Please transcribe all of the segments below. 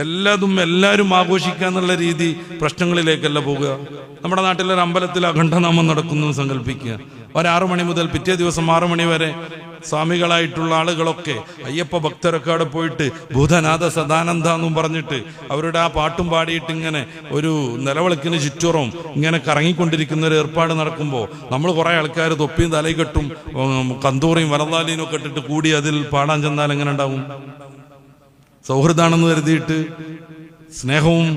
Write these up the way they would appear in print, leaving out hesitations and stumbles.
എല്ലാവരും ആഘോഷിക്കുക എന്നുള്ള രീതി പ്രശ്നങ്ങളിലേക്കല്ല പോകുക. നമ്മുടെ നാട്ടിലൊരു അമ്പലത്തിൽ അഖണ്ഡനാമം നടക്കുന്നു സങ്കല്പിക്കുക. 6 മണി മുതൽ പിറ്റേ ദിവസം 6 മണി വരെ സ്വാമികളായിട്ടുള്ള ആളുകളൊക്കെ അയ്യപ്പ ഭക്തരൊക്കെ അവിടെ പോയിട്ട് ഭൂതനാഥ സദാനന്ദ എന്നും പറഞ്ഞിട്ട് അവരുടെ ആ പാട്ടും പാടിയിട്ട് ഇങ്ങനെ ഒരു നിലവിളക്കിന് ചുറ്റുറവും ഇങ്ങനെ കറങ്ങിക്കൊണ്ടിരിക്കുന്ന ഒരു ഏർപ്പാട് നടക്കുമ്പോൾ നമ്മൾ കുറെ ആൾക്കാർ തൊപ്പിയും തലയിക്കെട്ടും കന്തൂറിയും വലതാലിയും ഒക്കെ ഇട്ടിട്ട് കൂടി അതിൽ പാടാൻ ചെന്നാൽ എങ്ങനെ ഉണ്ടാവും? സൗഹൃദാണെന്ന് കരുതിയിട്ട്, സ്നേഹവും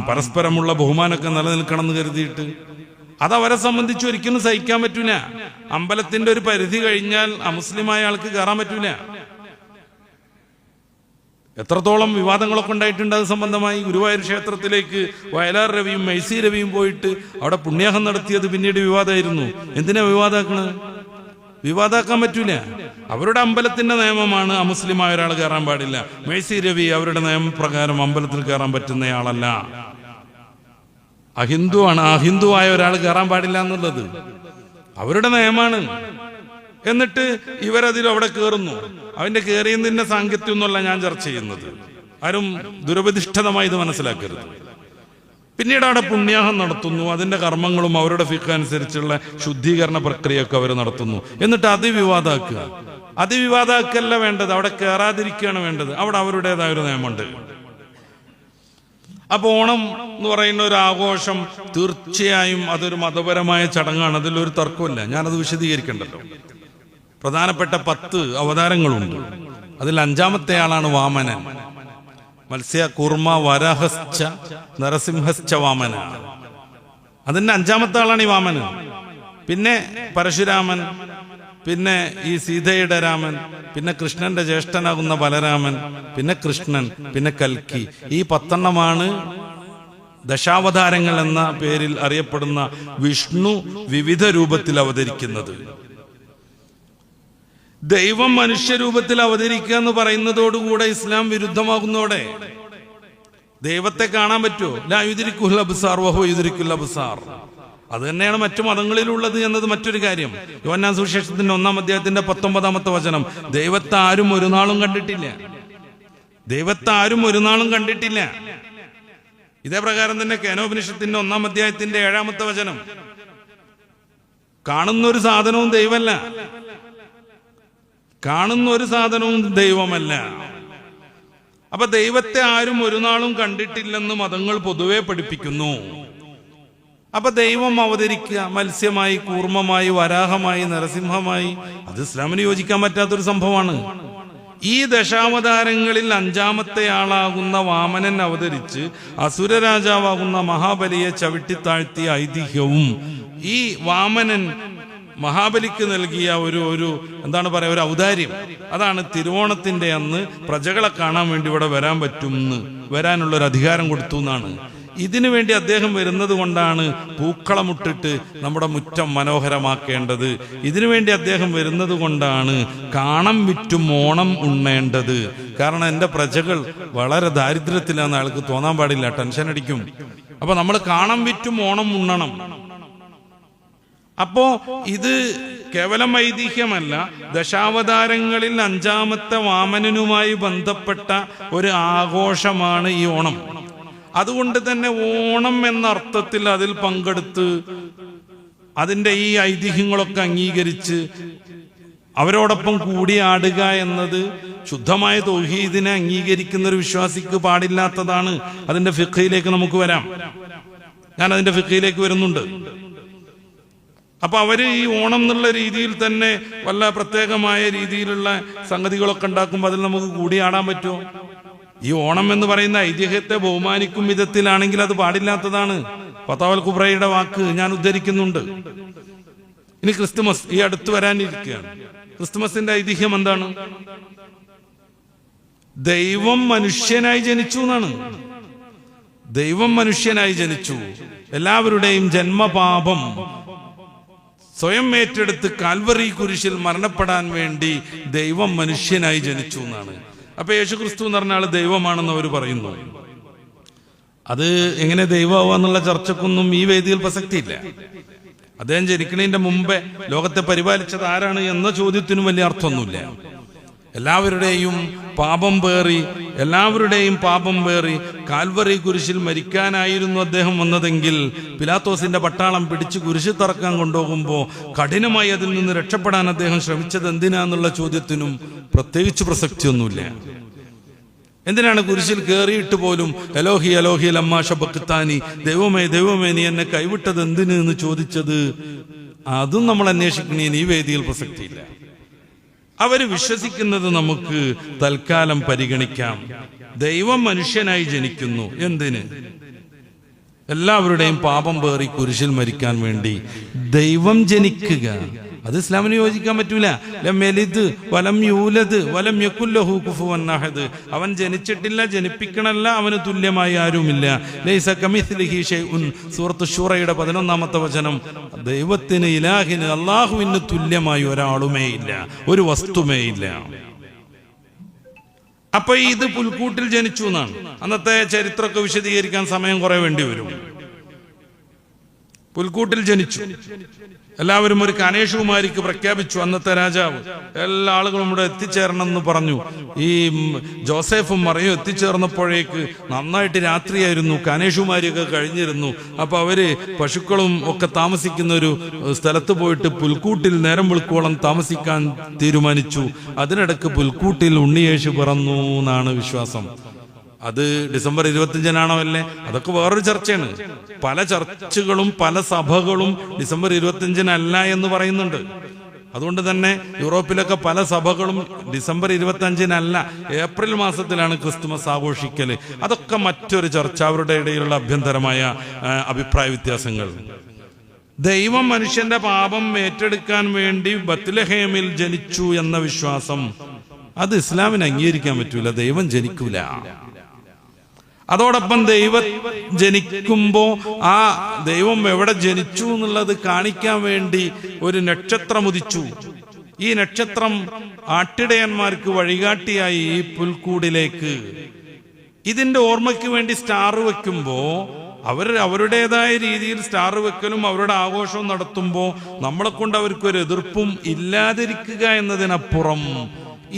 പരസ്പരമുള്ള ബഹുമാനമൊക്കെ നിലനിൽക്കണം എന്ന് കരുതിയിട്ട് അതവരെ സംബന്ധിച്ച് ഒരിക്കലും സഹിക്കാൻ പറ്റൂല. അമ്പലത്തിന്റെ ഒരു പരിധി കഴിഞ്ഞാൽ അമുസ്ലിമായ ആൾക്ക് കയറാൻ പറ്റൂല. എത്രത്തോളം വിവാദങ്ങളൊക്കെ ഉണ്ടായിട്ടുണ്ട് അത് സംബന്ധമായി. ഗുരുവായൂർ ക്ഷേത്രത്തിലേക്ക് വയലാർ രവിയും മൈസി രവിയും പോയിട്ട് അവിടെ പുണ്യാഹം നടത്തിയത് പിന്നീട് വിവാദമായിരുന്നു. എന്തിനാ വിവാദമാക്കണത്? വിവാദമാക്കാൻ പറ്റൂല. അവരുടെ അമ്പലത്തിന്റെ നിയമമാണ് അമുസ്ലിമായ ഒരാൾ കയറാൻ പാടില്ല. മൈസി രവി അവരുടെ നിയമപ്രകാരം അമ്പലത്തിൽ കയറാൻ പറ്റുന്നയാളല്ല, അഹിന്ദുവാണ്. അഹിന്ദുവായ ഒരാൾ കയറാൻ പാടില്ല എന്നുള്ളത് അവരുടെ നിയമമാണ്. എന്നിട്ട് ഇവരതിൽ അവിടെ കയറുന്നു. അവന്റെ കയറിയതിന്റെ സാങ്കത്യം ഒന്നുമല്ല ഞാൻ ചർച്ച ചെയ്യുന്നത്. ആരും ദുരപതിഷ്ഠിതമായി ഇത് മനസ്സിലാക്കരുത്. പിന്നീട് അവിടെ പുണ്യാഹം നടത്തുന്നു. അതിന്റെ കർമ്മങ്ങളും അവരുടെ ഫിഖ് അനുസരിച്ചുള്ള ശുദ്ധീകരണ പ്രക്രിയയൊക്കെ അവർ നടത്തുന്നു. എന്നിട്ട് അതിവിവാദമാക്കുക. അതിവിവാദമാക്കല്ല വേണ്ടത്, അവിടെ കയറാതിരിക്കുകയാണ് വേണ്ടത്. അവിടെ അവരുടേതായ ഒരു നിയമമുണ്ട്. അപ്പൊ ഓണം എന്ന് പറയുന്ന ഒരു ആഘോഷം തീർച്ചയായും അതൊരു മതപരമായ ചടങ്ങാണ്. അതിലൊരു തർക്കമില്ല. ഞാനത് വിശദീകരിക്കണ്ടല്ലോ. പ്രധാനപ്പെട്ട 10 അവതാരങ്ങളുണ്ട്. അതിൽ 5-ാമത്തെ ആളാണ് വാമനൻ. മത്സ്യ കൂർമ്മ വരാഹശ്ച നരസിംഹശ്ച വാമന. അതിന്റെ 5-ാമത്തെ ആളാണ് ഈ വാമനൻ. പിന്നെ പരശുരാമൻ, പിന്നെ ഈ സീതയുടെ രാമൻ, പിന്നെ കൃഷ്ണന്റെ ജ്യേഷ്ഠനാകുന്ന ബലരാമൻ, പിന്നെ കൃഷ്ണൻ, പിന്നെ കൽക്കി. ഈ 10 ദശാവതാരങ്ങൾ എന്ന പേരിൽ അറിയപ്പെടുന്ന വിഷ്ണു വിവിധ രൂപത്തിൽ അവതരിക്കുന്നത്. ദൈവം മനുഷ്യരൂപത്തിൽ അവതരിക്കുക എന്ന് പറയുന്നതോടുകൂടെ ഇസ്ലാം വിരുദ്ധമാകുന്നതോടെ ദൈവത്തെ കാണാൻ പറ്റുമോ? ലാ യുദ്രിക്കുൽ അബ്സാർ വഹുവ യുദ്രിക്കുൽ അബ്സാർ. അത് തന്നെയാണ് മറ്റു മതങ്ങളിലുള്ളത് എന്നത് മറ്റൊരു കാര്യം. യോഹന്നാൻ സുവിശേഷത്തിന്റെ 1-ാം അധ്യായത്തിന്റെ 19-ാമത്തെ വചനം, ദൈവത്തെ ആരും ഒരു നാളും കണ്ടിട്ടില്ല. ദൈവത്തെ ആരും ഒരു നാളും കണ്ടിട്ടില്ല. ഇതേ പ്രകാരം തന്നെ കേനോപനിഷത്തിന്റെ 1-ാം അധ്യായത്തിന്റെ 7-ാമത്തെ വചനം, കാണുന്ന ഒരു സാധനവും ദൈവമല്ല, കാണുന്ന ഒരു സാധനവും ദൈവമല്ല. അപ്പൊ ദൈവത്തെ ആരും ഒരു നാളും കണ്ടിട്ടില്ലെന്ന് മതങ്ങൾ പൊതുവെ പഠിപ്പിക്കുന്നു. അപ്പൊ ദൈവം അവതരിക്കുക മത്സ്യമായി, കൂർമ്മമായി, വരാഹമായി, നരസിംഹമായി, അത് ഇസ്ലാമിന് യോജിക്കാൻ പറ്റാത്തൊരു സംഭവമാണ്. ഈ ദശാവതാരങ്ങളിൽ 5-ാമത്തെ ആളാകുന്ന വാമനൻ അവതരിച്ച് അസുര രാജാവാകുന്ന മഹാബലിയെ ചവിട്ടിത്താഴ്ത്തിയ ഐതിഹ്യവും, ഈ വാമനൻ മഹാബലിക്ക് നൽകിയ ഒരു എന്താണ് പറയാ, ഒരു ഔദാര്യം, അതാണ് തിരുവോണത്തിന്റെ അന്ന് പ്രജകളെ കാണാൻ വേണ്ടി ഇവിടെ വരാൻ പറ്റുമെന്ന്, വരാനുള്ളൊരു അധികാരം കൊടുത്തു എന്നാണ്. ഇതിനു വേണ്ടി അദ്ദേഹം വരുന്നത് കൊണ്ടാണ് പൂക്കളമുട്ടിട്ട് നമ്മുടെ മുറ്റം മനോഹരമാക്കേണ്ടത്. ഇതിനുവേണ്ടി അദ്ദേഹം വരുന്നത് കൊണ്ടാണ് കാണം വിറ്റും ഓണം ഉണ്ണേണ്ടത്. കാരണം എൻ്റെ പ്രജകൾ വളരെ ദാരിദ്ര്യത്തിലാന്ന് ആൾക്ക് തോന്നാൻ പാടില്ല, ടെൻഷൻ അടിക്കും. അപ്പൊ നമ്മൾ കാണം വിറ്റും ഓണം ഉണ്ണണം. അപ്പോ ഇത് കേവലം ഐതിഹ്യമല്ല, ദശാവതാരങ്ങളിൽ 5-ാമത്തെ വാമനനുമായി ബന്ധപ്പെട്ട ഒരു ആഘോഷമാണ് ഈ ഓണം. അതുകൊണ്ട് തന്നെ ഓണം എന്ന അർത്ഥത്തിൽ അതിൽ പങ്കെടുത്ത് അതിൻ്റെ ഈ ഐതിഹ്യങ്ങളൊക്കെ അംഗീകരിച്ച് അവരോടൊപ്പം കൂടിയാടുക എന്നത് ശുദ്ധമായ തൗഹീദിനെ അംഗീകരിക്കുന്ന ഒരു വിശ്വാസിക്ക് പാടില്ലാത്തതാണ്. അതിന്റെ ഫിഖ്ഹിലേക്ക് നമുക്ക് വരാം. ഞാൻ അതിന്റെ ഫിഖ്ഹിലേക്ക് വരുന്നുണ്ട്. അപ്പൊ അവര് ഈ ഓണം എന്നുള്ള രീതിയിൽ തന്നെ വല്ല പ്രത്യേകമായ രീതിയിലുള്ള സംഗതികളൊക്കെ ഉണ്ടാക്കുമ്പോൾ അതിൽ നമുക്ക് കൂടിയാടാൻ പറ്റുമോ? ഈ ഓണം എന്ന് പറയുന്ന ഐതിഹ്യത്തെ ബഹുമാനിക്കും വിധത്തിലാണെങ്കിൽ അത് പാടില്ലാത്തതാണ്. ഫതാവൽ കുബ്രയുടെ വാക്ക് ഞാൻ ഉദ്ധരിക്കുന്നുണ്ട്. ഇനി ക്രിസ്തുമസ് ഈ അടുത്ത് വരാനിരിക്കുകയാണ്. ക്രിസ്തുമസിന്റെ ഐതിഹ്യം എന്താണ്? ദൈവം മനുഷ്യനായി ജനിച്ചു എന്നാണ്. ദൈവം മനുഷ്യനായി ജനിച്ചു. എല്ലാവരുടെയും ജന്മപാപം സ്വയം ഏറ്റെടുത്ത് കാൽവറി കുരിശിൽ മരണപ്പെടാൻ വേണ്ടി ദൈവം മനുഷ്യനായി ജനിച്ചു എന്നാണ്. അപ്പൊ യേശു ക്രിസ്തു എന്ന് പറഞ്ഞ ആള് ദൈവമാണെന്ന് അവർ പറയുന്നു. അത് എങ്ങനെ ദൈവമാവാന്നുള്ള ചർച്ചക്കൊന്നും ഈ വേദിയിൽ പ്രസക്തിയില്ല. അദ്ദേഹം ജനിക്കുന്നതിന്റെ മുമ്പേ ലോകത്തെ പരിപാലിച്ചത് ആരാണ് എന്ന ചോദ്യത്തിനും വലിയ അർത്ഥമൊന്നുമില്ല. എല്ലാവരുടെയും പാപം പേറി കാൽവറി കുരിശിൽ മരിക്കാനായിരുന്നു അദ്ദേഹം വന്നതെങ്കിൽ പിലാത്തോസിന്റെ പട്ടാളം പിടിച്ച് കുരിശിൽ തറക്കാൻ കൊണ്ടുപോകുമ്പോൾ കഠിനമായി അതിൽ നിന്ന് രക്ഷപ്പെടാൻ അദ്ദേഹം ശ്രമിച്ചത് എന്തിനാന്നുള്ള ചോദ്യത്തിനും പ്രത്യേകിച്ച് പ്രസക്തിയൊന്നുമില്ല. എന്തിനാണ് കുരിശിൽ കയറിയിട്ട് പോലും എലോഹി എലോഹി ലമ്മാ ശബക്താനി, ദൈവമേ ദൈവമേ നീ എന്നെ കൈവിട്ടത് എന്തിന് എന്ന് ചോദിച്ചത്? അതും നമ്മൾ അന്വേഷിക്കണേന് ഈ വേദിയിൽ പ്രസക്തിയില്ല. അവര് വിശ്വസിക്കുന്നത് നമുക്ക് തൽക്കാലം പരിഗണിക്കാം. ദൈവം മനുഷ്യനായി ജനിക്കുന്നു. എന്തിന്? എല്ലാവരുടെയും പാപം പേറി കുരിശിൽ മരിക്കാൻ വേണ്ടി ദൈവം ജനിക്കുക, അത് ഇസ്ലാമിന് യോജിക്കാൻ പറ്റൂല. ലം യലിദ് വലം യൂലദ് വലം യകുൽ ലഹു കുഫുവൻ അഹദ്. അവൻ ജനിച്ചിട്ടില്ല, ജനിപ്പിക്കണല്ല, അവന് തുല്യമായി ആരുമില്ല. ലൈസ കമിസ്ലിഹി ഷൈഉൻ, സൂറത്ത് ശൂറയുടെ 11-ാമത്തെ വചനം. ദൈവത്തിന്, ഇലാഹിന്, അള്ളാഹുവിന് തുല്യമായി ഒരാളുമേ ഇല്ല, ഒരു വസ്തുമേ ഇല്ല. അപ്പൊ ഇത് പുൽക്കൂട്ടിൽ ജനിച്ചു എന്നാണ്. അന്നത്തെ ചരിത്രമൊക്കെ വിശദീകരിക്കാൻ സമയം കുറെ വേണ്ടി വരും. പുൽക്കൂട്ടിൽ ജനിച്ചു. എല്ലാവരും ഒരു കനേഷുകുമാരിക്ക് പ്രഖ്യാപിച്ചു. അന്നത്തെ രാജാവ് എല്ലാ ആളുകളും ഇവിടെ എത്തിച്ചേരണം എന്ന് പറഞ്ഞു. ഈ ജോസഫും മറിയും എത്തിച്ചേർന്നപ്പോഴേക്ക് നന്നായിട്ട് രാത്രിയായിരുന്നു, കനേഷുമാരിയൊക്കെ കഴിഞ്ഞിരുന്നു. അപ്പൊ അവര് പശുക്കളും ഒക്കെ താമസിക്കുന്ന ഒരു സ്ഥലത്ത് പോയിട്ട് പുൽക്കൂട്ടിൽ നേരം വെളുക്കോളം താമസിക്കാൻ തീരുമാനിച്ചു. അതിനിടക്ക് പുൽക്കൂട്ടിൽ ഉണ്ണിയേശു പിറന്നു എന്നാണ് വിശ്വാസം. അത് ഡിസംബർ 25-നാണോ അല്ലേ? അതൊക്കെ വേറൊരു ചർച്ചയാണ്. പല ചർച്ചുകളും പല സഭകളും ഡിസംബർ 25-നല്ല എന്ന് പറയുന്നുണ്ട്. അതുകൊണ്ട് തന്നെ യൂറോപ്പിലൊക്കെ പല സഭകളും ഡിസംബർ 25-നല്ല, ഏപ്രിൽ മാസത്തിലാണ് ക്രിസ്തുമസ് ആഘോഷിക്കല്. അതൊക്കെ മറ്റൊരു ചർച്ച, അവരുടെ ഇടയിലുള്ള അഭ്യന്തരമായ അഭിപ്രായ വ്യത്യാസങ്ങൾ. ദൈവം മനുഷ്യന്റെ പാപം ഏറ്റെടുക്കാൻ വേണ്ടി ബത്ലഹേമിൽ ജനിച്ചു എന്ന വിശ്വാസം, അത് ഇസ്ലാമിന് അംഗീകരിക്കാൻ പറ്റൂല. ദൈവം ജനിക്കൂല. അതോടൊപ്പം ദൈവം ജനിക്കുമ്പോ ആ ദൈവം എവിടെ ജനിച്ചു എന്നുള്ളത് കാണിക്കാൻ വേണ്ടി ഒരു നക്ഷത്രം ഉദിച്ചു. ഈ നക്ഷത്രം ആട്ടിടയന്മാർക്ക് വഴികാട്ടിയായി ഈ പുൽക്കൂടിലേക്ക്. ഇതിന്റെ ഓർമ്മയ്ക്ക് വേണ്ടി സ്റ്റാർ വെക്കുമ്പോ അവരുടേതായ രീതിയിൽ സ്റ്റാർ വെക്കലും അവരുടെ ആഘോഷവും നടത്തുമ്പോ നമ്മളെ കൊണ്ട് അവർക്കൊരു എതിർപ്പും ഇല്ലാതിരിക്കുക എന്നതിനപ്പുറം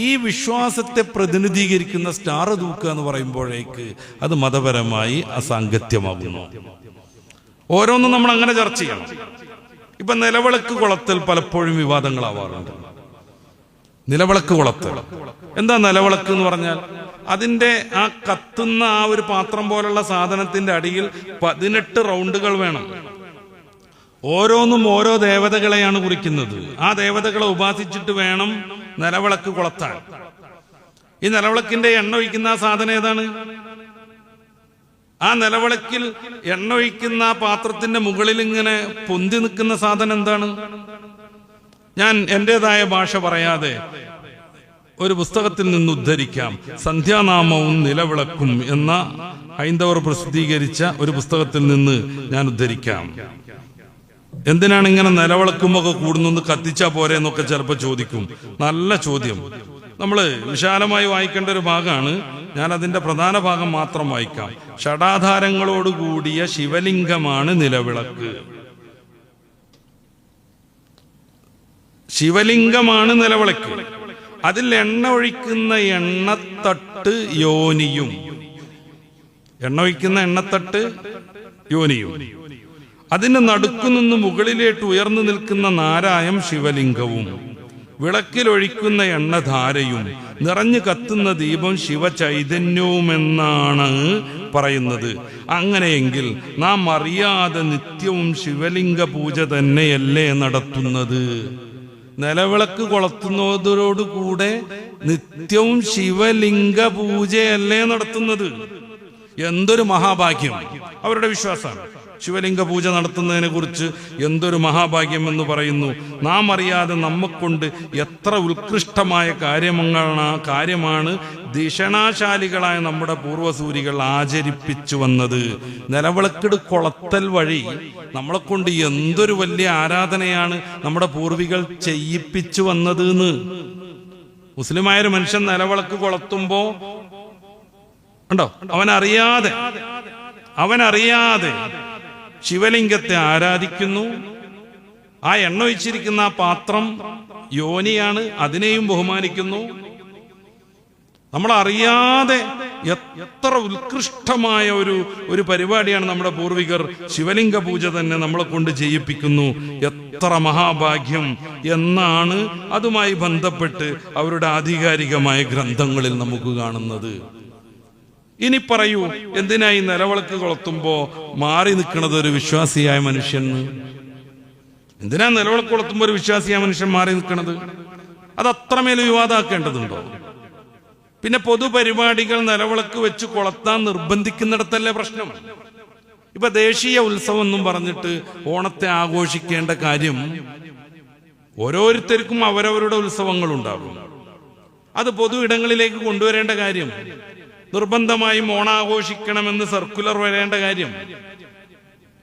ഈ വിശ്വാസത്തെ പ്രതിനിധീകരിക്കുന്ന സ്റ്റാർ തൂക്കുക എന്ന് പറയുമ്പോഴേക്ക് അത് മതപരമായി അസാംഗത്യമാകുന്നു. ഓരോന്നും നമ്മൾ അങ്ങനെ ചർച്ച ചെയ്യണം. ഇപ്പൊ നിലവിളക്ക് കൊളത്തൽ പലപ്പോഴും വിവാദങ്ങളാവാറുണ്ട്. നിലവിളക്ക് കൊളത്തൽ എന്താ? നിലവിളക്ക് എന്ന് പറഞ്ഞാൽ അതിന്റെ ആ കത്തുന്ന ആ ഒരു പാത്രം പോലുള്ള സാധനത്തിന്റെ അടിയിൽ 18 റൗണ്ടുകൾ വേണം. ഓരോന്നും ഓരോ ദേവതകളെയാണ് കുറിക്കുന്നത്. ആ ദേവതകളെ ഉപാസിച്ചിട്ട് വേണം നിലവിളക്ക് കൊളത്താൻ. ഈ നിലവിളക്കിന്റെ എണ്ണ ഒഴിക്കുന്ന ആ സാധനം ഏതാണ്? ആ നിലവിളക്കിൽ എണ്ണ ഒഴിക്കുന്ന ആ പാത്രത്തിന്റെ മുകളിൽ ഇങ്ങനെ പൊന്തി നിൽക്കുന്ന സാധനം എന്താണ്? ഞാൻ എന്റേതായ ഭാഷ പറയാതെ ഒരു പുസ്തകത്തിൽ നിന്ന് ഉദ്ധരിക്കാം. സന്ധ്യാനാമവും നിലവിളക്കും എന്ന ഹൈന്ദവർ പ്രസിദ്ധീകരിച്ച ഒരു പുസ്തകത്തിൽ നിന്ന് ഞാൻ ഉദ്ധരിക്കാം. എന്തിനാണ് ഇങ്ങനെ നിലവിളക്കുമ്പൊക്കെ കൂടുന്നൊന്ന് കത്തിച്ചാ പോരെ എന്നൊക്കെ ചിലപ്പോൾ ചോദിക്കും. നല്ല ചോദ്യം. നമ്മള് വിശാലമായി വായിക്കേണ്ട ഒരു ഭാഗമാണ്. ഞാൻ അതിന്റെ പ്രധാന ഭാഗം മാത്രം വായിക്കാം. ഷടാധാരങ്ങളോടുകൂടിയ ശിവലിംഗമാണ് നിലവിളക്ക്. ശിവലിംഗമാണ് നിലവിളക്ക്. അതിൽ എണ്ണ ഒഴിക്കുന്ന എണ്ണത്തട്ട് യോനിയും. എണ്ണ ഒഴിക്കുന്ന എണ്ണത്തട്ട് യോനിയും. അതിന് നടുക്കുനിന്ന് മുകളിലേട്ട് ഉയർന്നു നിൽക്കുന്ന നാരായം ശിവലിംഗവും. വിളക്കിലൊഴിക്കുന്ന എണ്ണധാരയും നിറഞ്ഞു കത്തുന്ന ദീപം ശിവചൈതന്യവുമെന്നാണ് പറയുന്നത്. അങ്ങനെയെങ്കിൽ നാം അറിയാതെ നിത്യവും ശിവലിംഗ പൂജ തന്നെയല്ലേ നടത്തുന്നത്? നിലവിളക്ക് കൊളുത്തുന്നതോടുകൂടെ നിത്യവും ശിവലിംഗ പൂജയല്ലേ നടത്തുന്നത്? എന്തൊരു മഹാഭാഗ്യം! അവരുടെ വിശ്വാസമാണ്. ശിവലിംഗ പൂജ നടത്തുന്നതിനെ കുറിച്ച് എന്തൊരു മഹാഭാഗ്യം എന്ന് പറയുന്നു. നാം അറിയാതെ നമ്മെക്കൊണ്ട് എത്ര ഉത്കൃഷ്ടമായ കാര്യമാണ് ദിഷണാശാലികളായ നമ്മുടെ പൂർവ്വസൂരികൾ ആചരിപ്പിച്ചു വന്നത്. നിലവിളക്കിട് കൊളത്തൽ വഴി നമ്മളെ കൊണ്ട് എന്തൊരു വലിയ ആരാധനയാണ് നമ്മുടെ പൂർവികൾ ചെയ്യിപ്പിച്ചു വന്നത് എന്ന്. മുസ്ലിമായൊരു മനുഷ്യൻ നിലവിളക്ക് കൊളത്തുമ്പോ ഉണ്ടോ, അവനറിയാതെ ശിവലിംഗത്തെ ആരാധിക്കുന്നു. ആ എണ്ണ ഒഴിച്ചിരിക്കുന്ന ആ പാത്രം യോനിയാണ്, അതിനെയും ബഹുമാനിക്കുന്നു. നമ്മളറിയാതെ എത്ര ഉത്കൃഷ്ടമായ ഒരു പരിപാടിയാണ് നമ്മുടെ പൂർവികർ. ശിവലിംഗ പൂജ തന്നെ നമ്മളെ കൊണ്ട് ചെയ്യിപ്പിക്കുന്നു. എത്ര മഹാഭാഗ്യം എന്നാണ് അതുമായി ബന്ധപ്പെട്ട് അവരുടെ ആധികാരികമായ ഗ്രന്ഥങ്ങളിൽ നമുക്ക് കാണുന്നത്. ഇനി പറയൂ, എന്തിനായി നിലവിളക്ക് കൊളുത്തുമ്പോ മാറി നിൽക്കുന്നത് ഒരു വിശ്വാസിയായ മനുഷ്യൻ? എന്തിനാ നിലവിളക്ക് കൊളുത്തുമ്പോ ഒരു വിശ്വാസിയായ മനുഷ്യൻ മാറി നിൽക്കുന്നത്? അത് അത്രമേൽ വിവാദമാക്കേണ്ടതുണ്ടോ? പിന്നെ പൊതുപരിപാടികൾ നിലവിളക്ക് വെച്ച് കൊളുത്താൻ നിർബന്ധിക്കുന്നിടത്തല്ലേ പ്രശ്നം? ഇപ്പൊ ദേശീയ ഉത്സവം എന്നും പറഞ്ഞിട്ട് ഓണത്തെ ആഘോഷിക്കേണ്ട കാര്യം, ഓരോരുത്തർക്കും അവരവരുടെ ഉത്സവങ്ങൾ ഉണ്ടാകും. അത് പൊതു ഇടങ്ങളിലേക്ക് കൊണ്ടുവരേണ്ട കാര്യം, നിർബന്ധമായും ഓണാഘോഷിക്കണമെന്ന് സർക്കുലർ വരേണ്ട കാര്യം,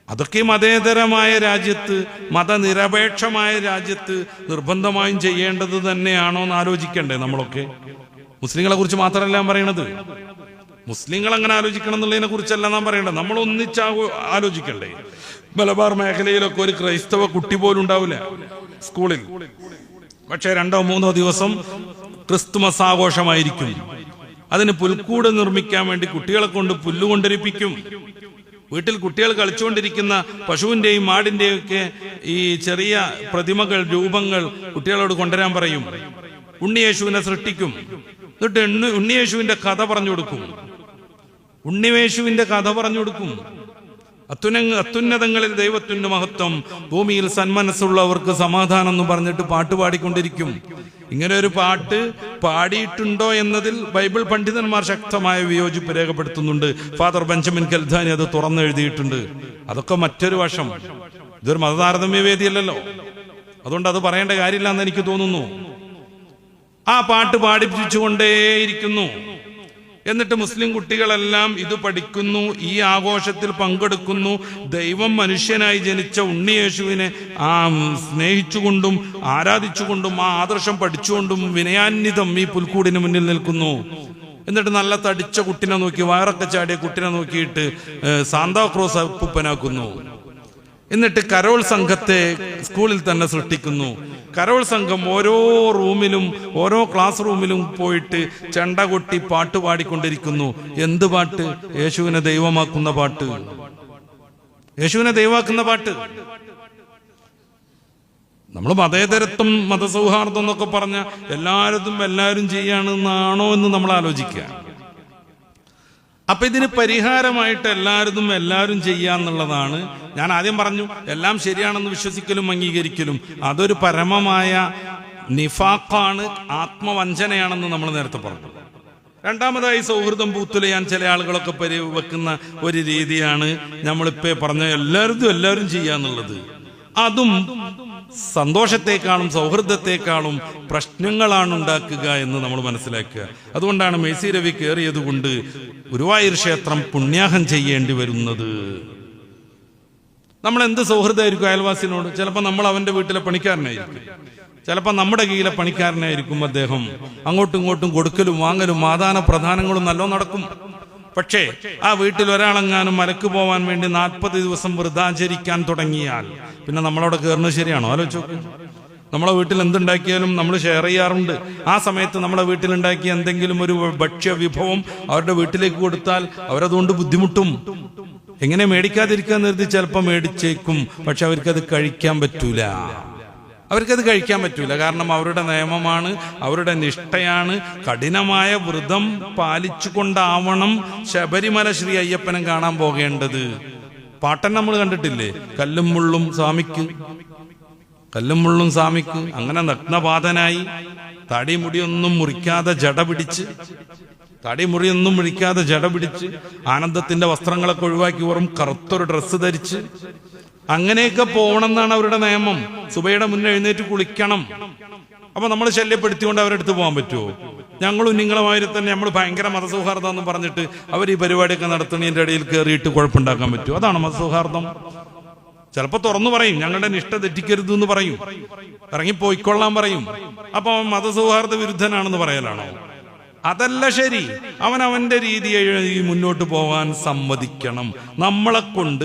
അതൊക്കെ മതേതരമായ രാജ്യത്ത്, മതനിരപേക്ഷമായ രാജ്യത്ത് നിർബന്ധമായും ചെയ്യേണ്ടത് തന്നെയാണോ എന്ന് ആലോചിക്കണ്ടേ നമ്മളൊക്കെ? മുസ്ലിങ്ങളെ കുറിച്ച് മാത്രമല്ല ഞാൻ പറയണത്. മുസ്ലിങ്ങൾ അങ്ങനെ ആലോചിക്കണം എന്നുള്ളതിനെ കുറിച്ചല്ല നാം പറയേണ്ടത്. നമ്മൾ ഒന്നിച്ച് ആലോചിക്കണ്ടേ? മലബാർ മേഖലയിലൊക്കെ ഒരു ക്രൈസ്തവ കുട്ടി പോലും ഉണ്ടാവില്ല സ്കൂളിൽ. പക്ഷെ 2-3 ദിവസം ക്രിസ്തുമസ് ആഘോഷമായിരിക്കും. അതിന് പുൽക്കൂട് നിർമ്മിക്കാൻ വേണ്ടി കുട്ടികളെ കൊണ്ട് പുല്ല് കൊണ്ടിരിപ്പിക്കും. വീട്ടിൽ കുട്ടികൾ കളിച്ചുകൊണ്ടിരിക്കുന്ന പശുവിന്റെയും മാടിന്റെയും ഒക്കെ ഈ ചെറിയ പ്രതിമകൾ, രൂപങ്ങൾ കുട്ടികളോട് കൊണ്ടുവരാൻ പറയും. ഉണ്ണിയേശുവിനെ സൃഷ്ടിക്കും. എന്നിട്ട് ഉണ്ണിയേശുവിന്റെ കഥ പറഞ്ഞു കൊടുക്കും. ഉണ്ണിയേശുവിന്റെ കഥ പറഞ്ഞു കൊടുക്കും. അത്യുന്നതങ്ങളിൽ ദൈവത്തിന്റെ മഹത്വം, ഭൂമിയിൽ സന്മനസ്സുള്ളവർക്ക് സമാധാനം എന്ന് പറഞ്ഞിട്ട് പാട്ട് പാടിക്കൊണ്ടിരിക്കും. ഇങ്ങനെ ഒരു പാട്ട് പാടിയിട്ടുണ്ടോ എന്നതിൽ ബൈബിൾ പണ്ഡിതന്മാർ ശക്തമായ വിയോജിപ്പ് രേഖപ്പെടുത്തുന്നുണ്ട്. ഫാദർ ബെഞ്ചമിൻ കെൽധാനി അത് തുറന്നെഴുതിയിട്ടുണ്ട്. അതൊക്കെ മറ്റൊരു വശം. ഇതൊരു മതതാരതമ്യ വേദിയല്ലല്ലോ, അതുകൊണ്ട് അത് പറയേണ്ട കാര്യമില്ല എന്ന് എനിക്ക് തോന്നുന്നു. ആ പാട്ട് പാടിപ്പിച്ചുകൊണ്ടേയിരിക്കുന്നു. എന്നിട്ട് മുസ്ലിം കുട്ടികളെല്ലാം ഇത് പഠിക്കുന്നു, ഈ ആഘോഷത്തിൽ പങ്കെടുക്കുന്നു. ദൈവം മനുഷ്യനായി ജനിച്ച ഉണ്ണിയേശുവിനെ സ്നേഹിച്ചുകൊണ്ടും ആരാധിച്ചുകൊണ്ടും ആ ആദർശം പഠിച്ചുകൊണ്ടും വിനയാന്വിതം ഈ പുൽക്കൂടിന് മുന്നിൽ നിൽക്കുന്നു. എന്നിട്ട് നല്ല തടിച്ച കുട്ടിനെ നോക്കി, വയറൊക്കെ ചാടിയ കുട്ടിനെ നോക്കിയിട്ട് സാന്താക്രോസ് അപ്പൂപ്പനാക്കുന്നു. എന്നിട്ട് കരോൾ സംഘത്തെ സ്കൂളിൽ തന്നെ സൃഷ്ടിക്കുന്നു. കരോൾ സംഘം ഓരോ റൂമിലും, ഓരോ ക്ലാസ് റൂമിലും പോയിട്ട് ചെണ്ട കൊട്ടി പാട്ട് പാടിക്കൊണ്ടിരിക്കുന്നു. എന്ത് പാട്ട്? യേശുവിനെ ദൈവമാക്കുന്ന പാട്ട്. യേശുവിനെ ദൈവമാക്കുന്ന പാട്ട്. നമ്മൾ മതേതരത്വം, മതസൗഹാർദ്ദം എന്നൊക്കെ പറഞ്ഞ എല്ലാവരും ചെയ്യാണെന്നാണോ എന്ന് നമ്മൾ ആലോചിക്കുക. അപ്പൊ ഇതിന് പരിഹാരമായിട്ട് എല്ലാവരും ചെയ്യാന്നുള്ളതാണ്. ഞാൻ ആദ്യം പറഞ്ഞു, എല്ലാം ശരിയാണെന്ന് വിശ്വസിക്കലും അംഗീകരിക്കലും അതൊരു പരമമായ നിഫാഖാണ്, ആത്മവഞ്ചനയാണെന്ന് നമ്മൾ നേരത്തെ പറഞ്ഞു. രണ്ടാമതായി സൗഹൃദം പൂത്തുലയാൻ ചില ആളുകളൊക്കെ വെക്കുന്ന ഒരു രീതിയാണ് നമ്മളിപ്പോ പറഞ്ഞ എല്ലാവരും ചെയ്യാന്നുള്ളത്. അതും സന്തോഷത്തെക്കാളും സൗഹൃദത്തെക്കാളും പ്രശ്നങ്ങളാണ് ഉണ്ടാക്കുക എന്ന് നമ്മൾ മനസ്സിലാക്കുക. അതുകൊണ്ടാണ് മേസി രവി കയറിയത് കൊണ്ട് ഗുരുവായൂർ ക്ഷേത്രം പുണ്യാഹം ചെയ്യേണ്ടി വരുന്നത്. നമ്മൾ എന്ത് സൗഹൃദമായിരിക്കും അയൽവാസിനോട്? ചിലപ്പോൾ നമ്മൾ അവന്റെ വീട്ടിലെ പണിക്കാരനായിരിക്കും, ചിലപ്പോൾ നമ്മുടെ കീഴിലെ പണിക്കാരനായിരിക്കും അദ്ദേഹം. അങ്ങോട്ടും ഇങ്ങോട്ടും കൊടുക്കലും വാങ്ങലും ആദാന പ്രധാനങ്ങളും നല്ലോണം നടക്കും. പക്ഷേ ആ വീട്ടിൽ ഒരാളെങ്ങാനും മലക്ക് പോവാൻ വേണ്ടി 40 ദിവസം വൃതാചരിക്കാൻ തുടങ്ങിയാൽ പിന്നെ നമ്മളവിടെ കയറുന്നത് ശരിയാണോ? ആലോചിച്ചു. നമ്മളെ വീട്ടിൽ എന്തുണ്ടാക്കിയാലും നമ്മൾ ഷെയർ ചെയ്യാറുണ്ട്. ആ സമയത്ത് നമ്മളെ വീട്ടിലുണ്ടാക്കിയ എന്തെങ്കിലും ഒരു ഭക്ഷ്യ വിഭവം അവരുടെ വീട്ടിലേക്ക് കൊടുത്താൽ അവരതുകൊണ്ട് ബുദ്ധിമുട്ടും. എങ്ങനെ മേടിക്കാതിരിക്കാൻ നിർത്തി ചിലപ്പോൾ മേടിച്ചേക്കും, പക്ഷെ അവർക്കത് കഴിക്കാൻ പറ്റൂല. കാരണം അവരുടെ നിയമമാണ്, അവരുടെ നിഷ്ഠയാണ്. കഠിനമായ വ്രതം പാലിച്ചുകൊണ്ടാവണം ശബരിമല ശ്രീ അയ്യപ്പനെ കാണാൻ പോകേണ്ടത്. പാട്ടൻ നമ്മൾ കണ്ടിട്ടില്ലേ? കല്ലും മുള്ളും സ്വാമിക്ക് അങ്ങനെ നഗ്നപാതനായി തടിമുടിയൊന്നും മുറിക്കാതെ ജട പിടിച്ച് ആനന്ദത്തിന്റെ വസ്ത്രങ്ങളൊക്കെ ഒഴിവാക്കി വെറും കറുത്തൊരു ഡ്രസ്സ് ധരിച്ച് അങ്ങനെയൊക്കെ പോകണം എന്നാണ് അവരുടെ നിയമം. സുബയുടെ മുന്നേ എഴുന്നേറ്റ് കുളിക്കണം. അപ്പൊ നമ്മൾ ശല്യപ്പെടുത്തിക്കൊണ്ട് അവരുടെ അടുത്ത് പോകാൻ പറ്റുമോ? ഞങ്ങളും നിങ്ങളുമായി തന്നെ നമ്മൾ ഭയങ്കര മതസൗഹാർദ്ദം എന്ന് പറഞ്ഞിട്ട് അവർ ഈ പരിപാടിയൊക്കെ നടത്തുന്നതിന്റെ ഇടയിൽ കയറിയിട്ട് കുഴപ്പമുണ്ടാക്കാൻ പറ്റുമോ? അതാണ് മതസൗഹാർദ്ദം. ചിലപ്പോൾ തുറന്നു പറയും, ഞങ്ങളുടെ നിഷ്ഠ തെറ്റിക്കരുത് എന്ന് പറയും, ഇറങ്ങി പോയിക്കൊള്ളാൻ പറയും. അപ്പൊ മതസൗഹാർദ്ദ വിരുദ്ധനാണെന്ന് പറയലാണോ? അതല്ല ശരി. അവന്റെ രീതിയെ മുന്നോട്ട് പോകാൻ സമ്മതിക്കണം. നമ്മളെ കൊണ്ട്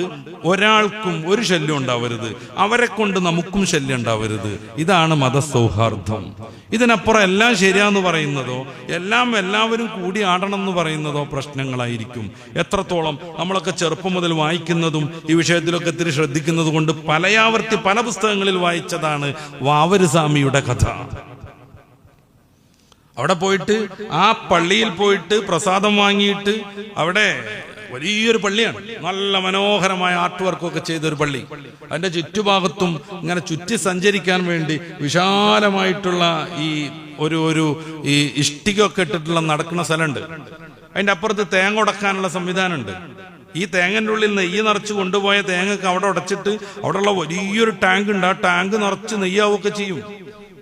ഒരാൾക്കും ഒരു ശല്യം ഉണ്ടാവരുത്, അവരെ കൊണ്ട് നമുക്കും ശല്യം ഉണ്ടാവരുത്. ഇതാണ് മതസൗഹാർദ്ദം. ഇതിനപ്പുറം എല്ലാം ശരിയാന്ന് പറയുന്നതോ എല്ലാവരും കൂടി ആടണം എന്ന് പറയുന്നതോ പ്രശ്നങ്ങളായിരിക്കും. എത്രത്തോളം നമ്മളൊക്കെ ചെറുപ്പം മുതൽ വായിക്കുന്നതും ഈ വിഷയത്തിലൊക്കെ ഇത്തിരി ശ്രദ്ധിക്കുന്നത് കൊണ്ട് പലയാവർത്തി പല പുസ്തകങ്ങളിൽ വായിച്ചതാണ് വാവര് സ്വാമിയുടെ കഥ. അവിടെ പോയിട്ട് ആ പള്ളിയിൽ പോയിട്ട് പ്രസാദം വാങ്ങിയിട്ട്, അവിടെ വലിയൊരു പള്ളിയാണ്, നല്ല മനോഹരമായ ആർട്ട് വർക്കൊക്കെ ചെയ്തൊരു പള്ളി. അതിന്റെ ചുറ്റുഭാഗത്തും ഇങ്ങനെ ചുറ്റി സഞ്ചരിക്കാൻ വേണ്ടി വിശാലമായിട്ടുള്ള ഈ ഒരു ഈ ഇഷ്ടികൊക്കെ ഇട്ടിട്ടുള്ള നടക്കുന്ന സ്ഥലമുണ്ട്. അതിന്റെ അപ്പുറത്ത് തേങ്ങ ഉടക്കാനുള്ള സംവിധാനമുണ്ട്. ഈ തേങ്ങൻ്റെ ഉള്ളിൽ നെയ്യ് നിറച്ച് കൊണ്ടുപോയ തേങ്ങക്ക് അവിടെ ഉടച്ചിട്ട് അവിടെയുള്ള വലിയൊരു ടാങ്ക് ഉണ്ട്. ആ ടാങ്ക് നിറച്ച് നെയ്യാവുകയൊക്കെ ചെയ്യും.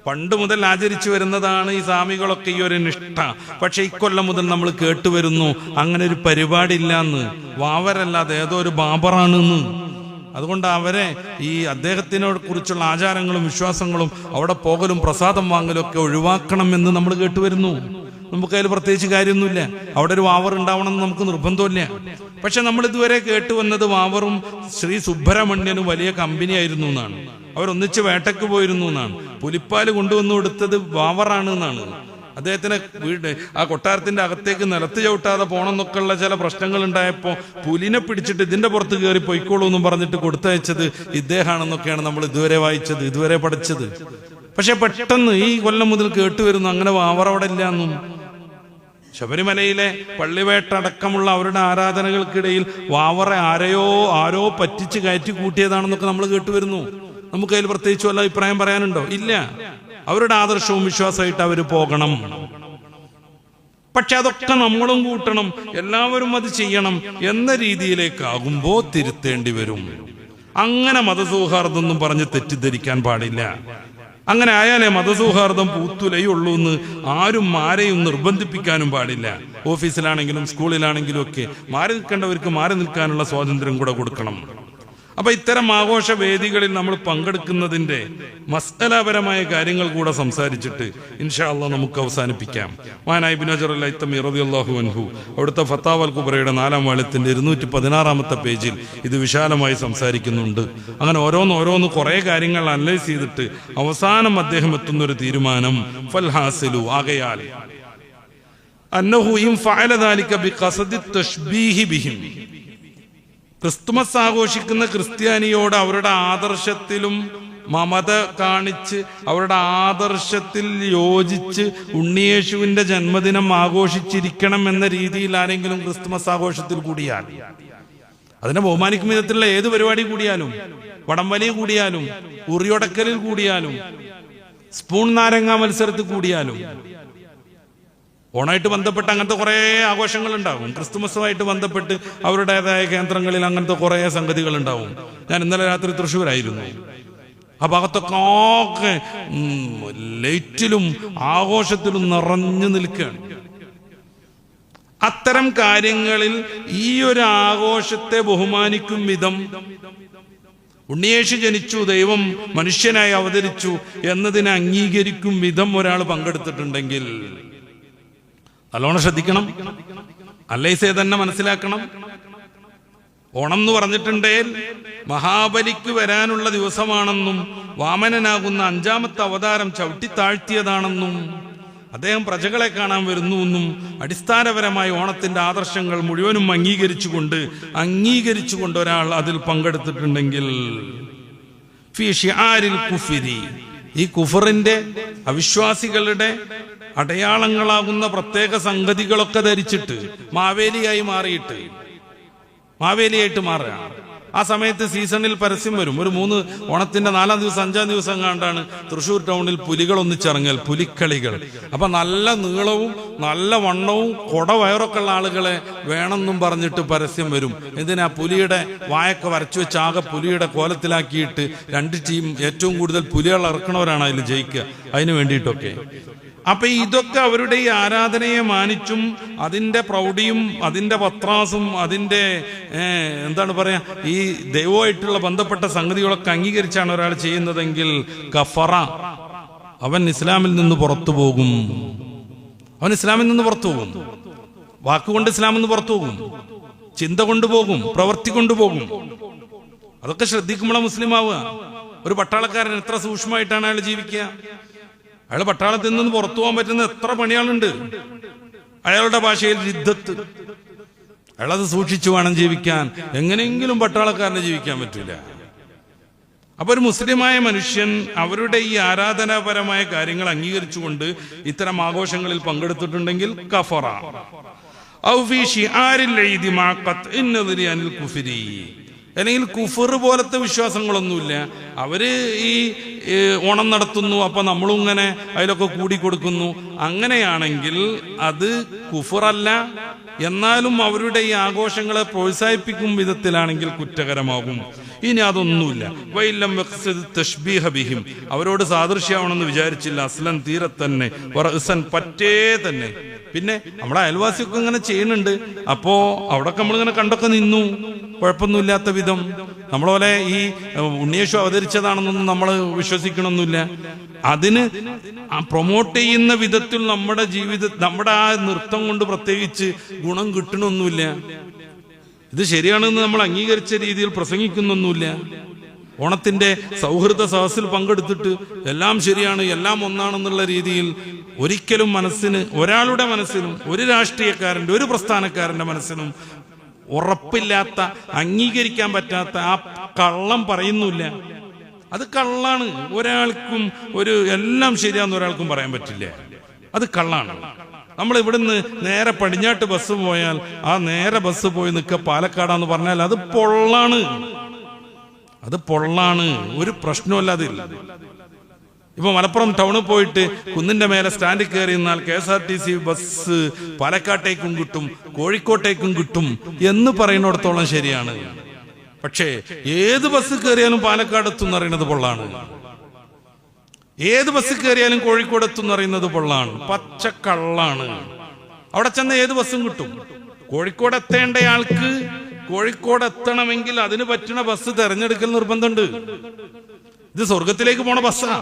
പണ്ട് മുതൽ ആചരിച്ചു വരുന്നതാണ് ഈ സ്വാമികളൊക്കെ ഈ ഒരു നിഷ്ഠ. പക്ഷെ ഇക്കൊല്ലം മുതൽ നമ്മൾ കേട്ടുവരുന്നു അങ്ങനെ ഒരു പരിപാടി ഇല്ലാന്ന്. വാവരല്ലാതെ ഏതോ ഒരു ബാബറാണെന്ന്. അതുകൊണ്ട് അവരെ ഈ അദ്ദേഹത്തിനെ കുറിച്ചുള്ള ആചാരങ്ങളും വിശ്വാസങ്ങളും അവിടെ പോകലും പ്രസാദം വാങ്ങലും ഒക്കെ ഒഴിവാക്കണം എന്ന് നമ്മൾ കേട്ടുവരുന്നു. നമുക്ക് അതിൽ പ്രത്യേകിച്ച് കാര്യമൊന്നുമില്ല. അവിടെ ഒരു വാവർ ഉണ്ടാവണം എന്ന് നമുക്ക് നിർബന്ധമില്ല. പക്ഷെ നമ്മൾ ഇതുവരെ കേട്ടുവന്നത് വാവറും ശ്രീ സുബ്രഹ്മണ്യനും വലിയ കമ്പനി ആയിരുന്നു എന്നാണ്. അവരൊന്നിച്ച് വേട്ടയ്ക്ക് പോയിരുന്നു എന്നാണ്. പുലിപ്പാല് കൊണ്ടുവന്നു കൊടുത്തത് വാവറാണ് എന്നാണ്. അദ്ദേഹത്തിന് ആ കൊട്ടാരത്തിന്റെ അകത്തേക്ക് നിലത്ത് ചവിട്ടാതെ പോകണം എന്നൊക്കെയുള്ള ചില പ്രശ്നങ്ങൾ ഉണ്ടായപ്പോൾ പുലിനെ പിടിച്ചിട്ട് ഇതിന്റെ പുറത്ത് കയറി പൊയ്ക്കോളൂ എന്നും പറഞ്ഞിട്ട് കൊടുത്തയച്ചത് ഇദ്ദേഹമാണെന്നൊക്കെയാണ് നമ്മൾ ഇതുവരെ വായിച്ചത്, ഇതുവരെ പഠിച്ചത്. പക്ഷെ പെട്ടെന്ന് ഈ കൊല്ലം മുതൽ കേട്ടുവരുന്നു അങ്ങനെ വാവർ അവിടെ ഇല്ല എന്നും. ശബരിമലയിലെ പള്ളിവേട്ട അടക്കമുള്ള അവരുടെ ആരാധനകൾക്കിടയിൽ വാവറെ ആരോ പറ്റിച്ച് കയറ്റി കൂട്ടിയതാണെന്നൊക്കെ നമ്മൾ കേട്ടുവരുന്നു. നമുക്ക് അതിൽ പ്രത്യേകിച്ച് വല്ല അഭിപ്രായം പറയാനുണ്ടോ? ഇല്ല. അവരുടെ ആദർശവും വിശ്വാസമായിട്ട് അവർ പോകണം. പക്ഷെ അതൊക്കെ നമ്മളും കൂട്ടണം, എല്ലാവരും അത് ചെയ്യണം എന്ന രീതിയിലേക്കാകുമ്പോ തിരുത്തേണ്ടി വരും. അങ്ങനെ മതസൗഹാർദ്ദം എന്നും പറഞ്ഞ് തെറ്റിദ്ധരിക്കാൻ പാടില്ല. അങ്ങനെ ആയാലേ മതസൗഹാർദ്ദം പൂത്തുലയുള്ളൂ എന്ന് ആരും ആരെയും നിർബന്ധിപ്പിക്കാനും പാടില്ല. ഓഫീസിലാണെങ്കിലും സ്കൂളിലാണെങ്കിലും ഒക്കെ മാറി നിൽക്കേണ്ടവർക്ക് മാറി നിൽക്കാനുള്ള സ്വാതന്ത്ര്യം കൂടെ കൊടുക്കണം. അപ്പൊ ഇത്തരം ആഘോഷ വേദികളിൽ നമ്മൾ പങ്കെടുക്കുന്നതിന്റെ മസ്അലാപരമായ കാര്യങ്ങൾ കൂടെ സംസാരിച്ചിട്ട് ഇൻഷാ അല്ലാഹ് നമുക്ക് അവസാനിപ്പിക്കാം. മഹാനായ ഇബ്നു ഹജർ അൽ-ഹൈതമി റളിയല്ലാഹു അൻഹു അവിടുത്തെ ഫത്താവൽ കുബ്രയുടെ 4-ാം വാള്യത്തിന്റെ 216-ാമത്തെ പേജിൽ ഇത് വിശാലമായി സംസാരിക്കുന്നുണ്ട്. അങ്ങനെ ഓരോന്ന് കുറെ കാര്യങ്ങൾ അനലൈസ് ചെയ്തിട്ട് അവസാനം അദ്ദേഹം എത്തുന്നൊരു തീരുമാനം ഫൽഹാസിലു ആകയാൽ അന്നഹു ഇൻ ഫഅല ദാലിക ബിഖസദി തശ്ബീഹി ബിഹിം, ക്രിസ്തുമസ് ആഘോഷിക്കുന്ന ക്രിസ്ത്യാനിയോട് അവരുടെ ആദർശത്തിലും മമത കാണിച്ച് അവരുടെ ആദർശത്തിൽ യോജിച്ച് ഉണ്ണിയേശുവിന്റെ ജന്മദിനം ആഘോഷിച്ചിരിക്കണം എന്ന രീതിയിൽ ആരെങ്കിലും ക്രിസ്തുമസ് ആഘോഷത്തിൽ കൂടിയാൽ, അതിനെ ബഹുമാനിക്കും വിധത്തിലുള്ള ഏത് പരിപാടി കൂടിയാലും, വടംവലി കൂടിയാലും, ഉറിയൊടക്കലിൽ കൂടിയാലും, സ്പൂൺ നാരങ്ങ മത്സരത്തിൽ കൂടിയാലും, ഓണമായിട്ട് ബന്ധപ്പെട്ട് അങ്ങനത്തെ കുറേ ആഘോഷങ്ങൾ ഉണ്ടാവും. ക്രിസ്തുമസുമായിട്ട് ബന്ധപ്പെട്ട് അവരുടേതായ കേന്ദ്രങ്ങളിൽ അങ്ങനത്തെ കുറേ സംഗതികൾ ഉണ്ടാവും. ഞാൻ ഇന്നലെ രാത്രി തൃശ്ശൂരായിരുന്നു. ആ ഭാഗത്തൊക്കെ ലൈറ്റിലും ആഘോഷത്തിലും നിറഞ്ഞു നിൽക്കുകയാണ്. അത്തരം കാര്യങ്ങളിൽ ഈ ഒരു ആഘോഷത്തെ ബഹുമാനിക്കും വിധം, ഉണ്ണിയേശു ജനിച്ചു, ദൈവം മനുഷ്യനായി അവതരിച്ചു എന്നതിനെ അംഗീകരിക്കും വിധം ഒരാൾ പങ്കെടുത്തിട്ടുണ്ടെങ്കിൽ നല്ലോണം ശ്രദ്ധിക്കണം. അല്ലൈസേ തന്നെ മനസ്സിലാക്കണം. ഓണം എന്ന് പറഞ്ഞിട്ടുണ്ടെങ്കിൽ മഹാബലിക്ക് വരാനുള്ള ദിവസമാണെന്നും വാമനനാകുന്ന 5-ാമത്തെ അവതാരം ചവിട്ടിത്താഴ്ത്തിയതാണെന്നും അദ്ദേഹം പ്രജകളെ കാണാൻ വരുന്നുവെന്നും അടിസ്ഥാനപരമായി ഓണത്തിന്റെ ആദർശങ്ങൾ മുഴുവനും അംഗീകരിച്ചുകൊണ്ട് ഒരാൾ അതിൽ പങ്കെടുത്തിട്ടുണ്ടെങ്കിൽ ഫീ ഷിആരിൽ കുഫ്രി, ഈ കുഫറിന്റെ അവിശ്വാസികളുടെ അടയാളങ്ങളാകുന്ന പ്രത്യേക സംഗതികളൊക്കെ ധരിച്ചിട്ട് മാവേലിയായിട്ട് മാറുക. ആ സമയത്ത് സീസണിൽ പരസ്യം വരും. ഒരു 3 ഓണത്തിന്റെ 4-ാം ദിവസം 5-ാം ദിവസം കണ്ടാണ് തൃശ്ശൂർ ടൗണിൽ പുലികൾ ഒന്നിച്ചിറങ്ങൽ, പുലിക്കളികൾ. അപ്പൊ നല്ല നീളവും നല്ല വണ്ണവും കൊടവയറൊക്കെ ഉള്ള ആളുകളെ വേണമെന്നും പറഞ്ഞിട്ട് പരസ്യം വരും. എന്തിനാ? പുലിയുടെ വായൊക്കെ വരച്ചു വെച്ച് ആകെ പുലിയുടെ കോലത്തിലാക്കിയിട്ട് 2 ടീം ഏറ്റവും കൂടുതൽ പുലികൾ ഇറക്കണവരാണ് അതിൽ ജയിക്കുക, അതിന് വേണ്ടിയിട്ടൊക്കെ. അപ്പൊ ഇതൊക്കെ അവരുടെ ഈ ആരാധനയെ മാനിച്ചും അതിന്റെ പ്രൗഢിയും അതിന്റെ പത്രാസും അതിന്റെ എന്താണ് പറയാ ഈ ദൈവമായിട്ടുള്ള ബന്ധപ്പെട്ട സംഗതികളൊക്കെ അംഗീകരിച്ചാണ് ഒരാൾ ചെയ്യുന്നതെങ്കിൽ കഫറ, അവൻ ഇസ്ലാമിൽ നിന്ന് പുറത്തു പോകും. അവൻ ഇസ്ലാമിൽ നിന്ന് പുറത്തു പോകും. വാക്കുകൊണ്ട് ഇസ്ലാമിൽ നിന്ന് പുറത്തു പോകും, ചിന്ത കൊണ്ടുപോകും, പ്രവൃത്തി കൊണ്ടുപോകും. അതൊക്കെ ശ്രദ്ധിക്കുമ്പോഴാണ് മുസ്ലിം ആവുക. ഒരു പട്ടാളക്കാരൻ എത്ര സൂക്ഷ്മമായിട്ടാണ് അയാൾ ജീവിക്കുക. അയാൾ പട്ടാളത്തിൽ നിന്ന് പുറത്തു പോകാൻ പറ്റുന്ന എത്ര പണിയാളുണ്ട്. അയാളുടെ ഭാഷയിൽ യുദ്ധത്ത്, അയാളത് സൂക്ഷിച്ചു വേണം ജീവിക്കാൻ. എങ്ങനെയെങ്കിലും പട്ടാളക്കാരന് ജീവിക്കാൻ പറ്റില്ല. അപ്പൊ ഒരു മുസ്ലിമായ മനുഷ്യൻ അവരുടെ ഈ ആരാധനാപരമായ കാര്യങ്ങൾ അംഗീകരിച്ചുകൊണ്ട് ഇത്തരം ആഘോഷങ്ങളിൽ പങ്കെടുത്തിട്ടുണ്ടെങ്കിൽ കഫറ ഔ ഫീ ശിആരിൽ ഈദി മാ ഖത്ഇൻ നദരി അനിൽ കുഫ്രി, അല്ലെങ്കിൽ കുഫർ പോലത്തെ വിശ്വാസങ്ങളൊന്നുമില്ല. അവര് ഈ ഓണം നടത്തുന്നു, അപ്പൊ നമ്മളും ഇങ്ങനെ അതിലൊക്കെ കൂടിക്കൊടുക്കുന്നു. അങ്ങനെയാണെങ്കിൽ അത് കുഫറല്ല, എന്നാലും അവരുടെ ഈ ആഘോഷങ്ങളെ പ്രോത്സാഹിപ്പിക്കും വിധത്തിലാണെങ്കിൽ കുറ്റകരമാകും. ഇനി അതൊന്നുമില്ല. വൈലം തശ്ബീഹ ബിഹിം, അവരോട് സാദൃശ്യമാണെന്ന് വിചാരിച്ചില്ല, അസ്ലൻ തീരെ തന്നെ, വറഅസൻ പറ്റേ തന്നെ. പിന്നെ നമ്മുടെ അയൽവാസിയൊക്കെ ഇങ്ങനെ ചെയ്യുന്നുണ്ട്, അപ്പോ അവിടെ നമ്മളിങ്ങനെ കണ്ടൊക്കെ നിന്നു, കുഴപ്പമൊന്നുമില്ലാത്ത വിധം. നമ്മളെ ഈ ഉണ്ണിയേശു അവതരിച്ചതാണെന്നൊന്നും നമ്മൾ വിശ്വസിക്കണമൊന്നുമില്ല. അതിന് പ്രൊമോട്ട് ചെയ്യുന്ന വിധത്തിൽ നമ്മുടെ നമ്മുടെ ആ നൃത്തം കൊണ്ട് പ്രത്യേകിച്ച് ഗുണം കിട്ടണമൊന്നുമില്ല. ഇത് ശരിയാണെന്ന് നമ്മൾ അംഗീകരിച്ച രീതിയിൽ പ്രസംഗിക്കുന്നൊന്നുമില്ല. ഓണത്തിന്റെ സൗഹൃദ സദസ്സിൽ പങ്കെടുത്തിട്ട് എല്ലാം ശരിയാണ്, എല്ലാം ഒന്നാണെന്നുള്ള രീതിയിൽ ഒരിക്കലും ഒരാളുടെ മനസ്സിനും ഒരു രാഷ്ട്രീയക്കാരന്റെ ഒരു പ്രസ്ഥാനക്കാരന്റെ മനസ്സിനും ഉറപ്പില്ലാത്ത, അംഗീകരിക്കാൻ പറ്റാത്ത ആ കള്ളം പറയുന്നില്ല. അത് കള്ളാണ്. ഒരാൾക്കും എല്ലാം ശരിയാന്ന് ഒരാൾക്കും പറയാൻ പറ്റില്ല. അത് കള്ളാണ്. നമ്മൾ ഇവിടുന്ന് നേരെ പടിഞ്ഞാട്ട് ബസ് പോയാൽ ആ നേരെ ബസ് പോയി നിൽക്കുക പാലക്കാടാന്ന് പറഞ്ഞാൽ അത് പൊള്ളാണ്. അത് പൊള്ളാണ്, ഒരു പ്രശ്നമല്ല അതിൽ. ഇപ്പൊ മലപ്പുറം ടൗണിൽ പോയിട്ട് കുന്നിന്റെ മേലെ സ്റ്റാൻഡിൽ കയറി നിന്നാൽ KSRTC ബസ് പാലക്കാട്ടേക്കും കിട്ടും, കോഴിക്കോട്ടേക്കും കിട്ടും എന്ന് പറയുന്നിടത്തോളം ശരിയാണ്. പക്ഷേ ഏത് ബസ് കയറിയാലും പാലക്കാട് എത്തും എന്നറിയുന്നത് പൊള്ളാണ്. ഏത് ബസ് കയറിയാലും കോഴിക്കോട് എത്തും എന്നറിയുന്നത് പൊള്ളാണ്, പച്ചക്കള്ളാണ്. അവിടെ ചെന്ന് ഏത് ബസ്സും കിട്ടും. കോഴിക്കോട് എത്തേണ്ടയാൾക്ക് കോഴിക്കോട് എത്തണമെങ്കിൽ അതിന് പറ്റുന്ന ബസ് തെരഞ്ഞെടുക്കൽ നിർബന്ധമുണ്ട്. ഇത് സ്വർഗത്തിലേക്ക് പോണ ബസ്സാ,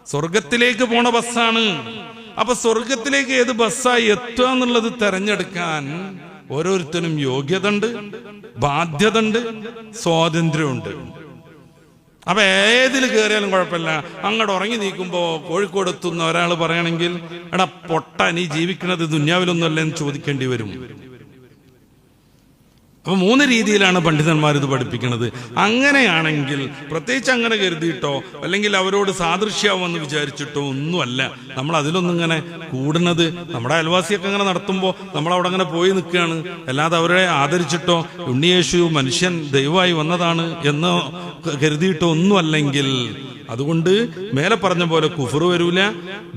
സ്വർഗത്തിലേക്ക് പോണ ബസ്സാണ്. അപ്പൊ സ്വർഗത്തിലേക്ക് ഏത് ബസ്സായി എത്തുക എന്നുള്ളത് തെരഞ്ഞെടുക്കാൻ ഓരോരുത്തരും യോഗ്യത ഉണ്ട്, ബാധ്യത ഉണ്ട്, സ്വാതന്ത്ര്യമുണ്ട്. അപ്പൊ ഏതിൽ കയറിയാലും കുഴപ്പമില്ല. അങ്ങോട്ട് ഉറങ്ങി നീക്കുമ്പോ കോഴിക്കോട് എത്തുന്ന ഒരാൾ പറയണമെങ്കിൽ എടാ പൊട്ട, നീ ജീവിക്കുന്നത് ദുന്യാവിലൊന്നുമല്ല എന്ന് ചോദിക്കേണ്ടി വരും. അപ്പൊ 3 രീതിയിലാണ് പണ്ഡിതന്മാർ ഇത് പഠിപ്പിക്കുന്നത്. അങ്ങനെയാണെങ്കിൽ പ്രത്യേകിച്ച് അങ്ങനെ കരുതിയിട്ടോ അല്ലെങ്കിൽ അവരോട് സാദൃശ്യാവെന്ന് വിചാരിച്ചിട്ടോ ഒന്നുമല്ല നമ്മൾ അതിലൊന്നും ഇങ്ങനെ കൂടുന്നത്. നമ്മുടെ അയൽവാസിയൊക്കെ അങ്ങനെ നടത്തുമ്പോൾ നമ്മൾ അവിടെ അങ്ങനെ പോയി നിൽക്കുകയാണ്. അല്ലാതെ അവരെ ആദരിച്ചിട്ടോ ഉണ്ണിയേശു മനുഷ്യൻ ദൈവമായി വന്നതാണ് എന്ന് കരുതിയിട്ടോ ഒന്നും അല്ലെങ്കിൽ, അതുകൊണ്ട് മേലെ പറഞ്ഞ പോലെ കുഫർ വരൂല,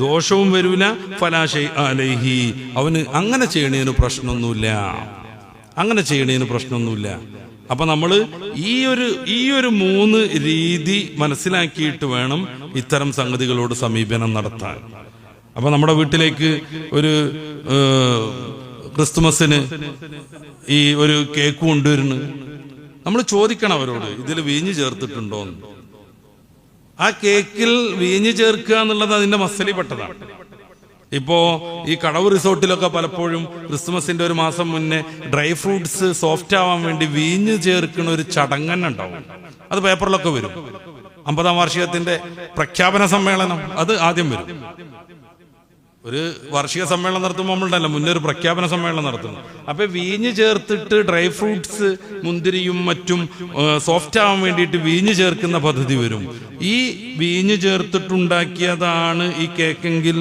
ദോഷവും വരൂല, ഫലാ ശൈഅ അലൈഹി, അവന് അങ്ങനെ ചെയ്യണതിന് പ്രശ്നമൊന്നുമില്ല, അങ്ങനെ ചെയ്യണതിന് പ്രശ്നമൊന്നുമില്ല. അപ്പൊ നമ്മൾ ഈ ഒരു 3 രീതി മനസ്സിലാക്കിയിട്ട് വേണം ഇത്തരം സംഗതികളോട് സമീപനം നടത്താൻ. അപ്പൊ നമ്മുടെ വീട്ടിലേക്ക് ഒരു ക്രിസ്തുമസിന് ഈ ഒരു കേക്ക് കൊണ്ടുവരുന്നു, നമ്മൾ ചോദിക്കണം അവരോട് ഇതിൽ വീഞ്ഞ് ചേർത്തിട്ടുണ്ടോന്ന്. ആ കേക്കിൽ വീഞ്ഞ് ചേർക്കുക എന്നുള്ളത് അതിന്റെ മസലിപ്പെട്ടതാണ്. ഇപ്പോ ഈ കടവ് റിസോർട്ടിലൊക്കെ പലപ്പോഴും ക്രിസ്മസിന്റെ 1 മാസം മുന്നേ ഡ്രൈ ഫ്രൂട്ട്സ് സോഫ്റ്റ് ആവാൻ വേണ്ടി വീഞ്ഞ് ചേർക്കുന്ന ഒരു ചടങ്ങന്നെ ഉണ്ടാവും. അത് പേപ്പറിലൊക്കെ വരും. 50ാം വാർഷികത്തിന്റെ പ്രഖ്യാപന സമ്മേളനം അത് ആദ്യം വരും. ഒരു വാർഷിക സമ്മേളനം നടത്തുമ്പോൾ നമ്മളുണ്ടല്ലോ മുന്നേ ഒരു പ്രഖ്യാപന സമ്മേളനം നടത്തുന്നു. അപ്പൊ വീഞ്ഞ് ചേർത്തിട്ട് ഡ്രൈ ഫ്രൂട്ട്സ് മുന്തിരിയും മറ്റും സോഫ്റ്റ് ആവാൻ വേണ്ടിയിട്ട് വീഞ്ഞ് ചേർക്കുന്ന പദ്ധതി വരും. ഈ വീഞ്ഞ് ചേർത്തിട്ടുണ്ടാക്കിയതാണ് ഈ കേക്കെങ്കിൽ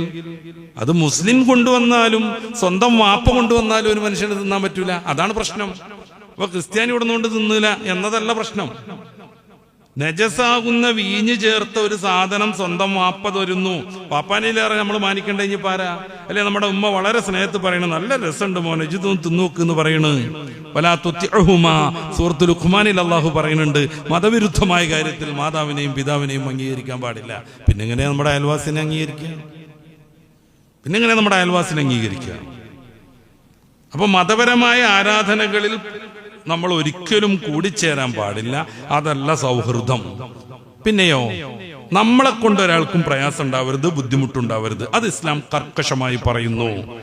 അത് മുസ്ലിം കൊണ്ടുവന്നാലും സ്വന്തം വാപ്പ കൊണ്ടുവന്നാലും ഒരു മനുഷ്യന് തിന്നാൻ പറ്റൂല. അതാണ് പ്രശ്നം. അപ്പൊ ക്രിസ്ത്യാനി ഇവിടുന്നുകൊണ്ട് തിന്നില്ല എന്നതല്ല പ്രശ്നം. നജസാകുന്ന വീഞ്ഞ് ചേർത്ത ഒരു സാധനം സ്വന്തം വാപ്പ തരുന്നു, പാപ്പാനിലേറെ നമ്മൾ മാനിക്കേണ്ട ഇനി പാരാ. അല്ലെ നമ്മുടെ ഉമ്മ വളരെ സ്നേഹത്ത് പറയണ നല്ല രസമുണ്ട് മോനെ ഇജ്ജ് തിന്നോക്ക് എന്ന് പറയണ്. വലാ തുതിഉഹുമാ സൂറത്തുൽ ലുഖ്മാനിൽ അല്ലാഹു പറയുന്നുണ്ട്, മതവിരുദ്ധമായ കാര്യത്തിൽ മാതാവിനെയും പിതാവിനെയും അംഗീകരിക്കാൻ പാടില്ല. പിന്നെങ്ങനെ നമ്മുടെ അയൽവാസിനെ അംഗീകരിക്കുക? അപ്പൊ മതപരമായ ആരാധനകളിൽ നമ്മൾ ഒരിക്കലും കൂടിച്ചേരാൻ പാടില്ല. അതല്ല സൗഹൃദം. പിന്നെയോ നമ്മളെ കൊണ്ട് ഒരാൾക്കും പ്രയാസം ഉണ്ടാവരുത്, ബുദ്ധിമുട്ടുണ്ടാവരുത്. അത് ഇസ്ലാം കർക്കശമായി പറയുന്നു.